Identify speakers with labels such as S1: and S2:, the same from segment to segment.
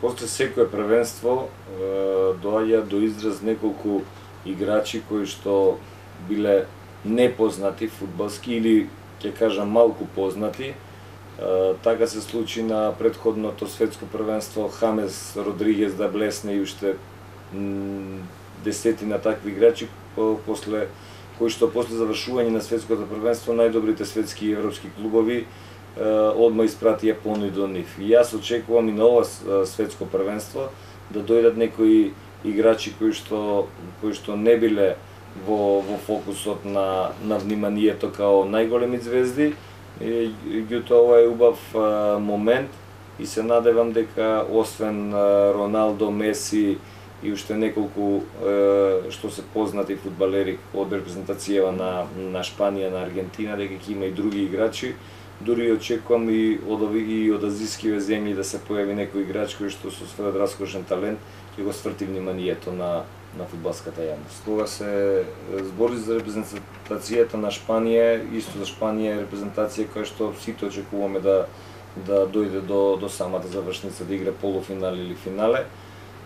S1: после секое првенство доаѓа до израз неколку играчи кои што биле непознати фудбалски или ќе кажам малку познати. Така се случи на претходното светско првенство Хамес Родригес да блесне и уште десетина такви играчи кои што после завршување на светското првенство најдобрите светски и европски клубови одма испратија понуди до нив. И јас очекувам и на ова светско првенство да дојдат некои играчи кои што не биле во фокусот на вниманието као најголеми звезди. Меѓутоа ова е убав момент и се надевам дека освен Роналдо, Меси и уште неколку што се познати фудбалери од репрезентацијава на Шпанија, на Аргентина, дека ќе има и други играчи. Дури очекувам и од азискиве земји да се појави некој играч кој што со својот раскошен талент ќе го сврти вниманието на фудбалската јавност. Кога се збори за репрезентацијата на Шпанија, исто за Шпанија е репрезентација која што сите очекуваме да дојде до самата завршница, да игра полуфинал или финале.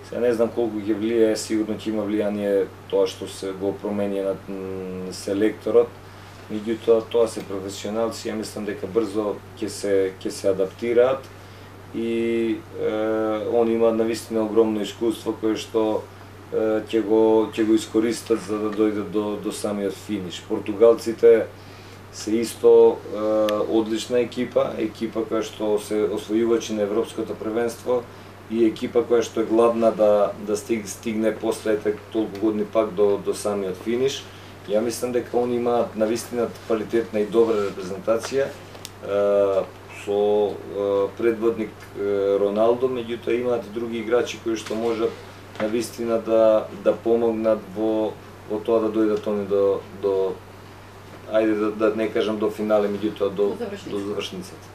S1: Сега не знам колку ќе влијае, сигурно ќе има влијание тоа што се го промени на селекторот. Меѓутоа, тоа се професионалци, ја мислам дека брзо ќе се адаптираат и они имаат навистина огромно искуство кое што ќе го искористат за да дојдат до самиот финиш. Португалците се исто одлична екипа која што се освојувачи на европското првенство и екипа која што е гладна да стигне после толку години пак до самиот финиш. Ја мислам дека они имаат навистина квалитетна и добра репрезентација со предводник Роналдо, меѓутоа имаат и други играчи кои што можат навистина да помогнат во тоа да дојдат они до ајде да не кажам до финале, меѓутоа до завршницата.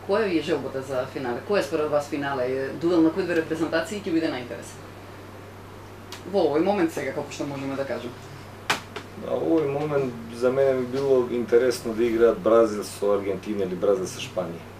S2: Која ви е желбата за финале? Кој е според вас финале? Дуел на кои две репрезентации ќе биде најинтересен? Во овој момент сега, како што можеме да кажем?
S1: На овој момент за мене би било интересно да играат Бразил со Аргентина или Бразил со Шпанија.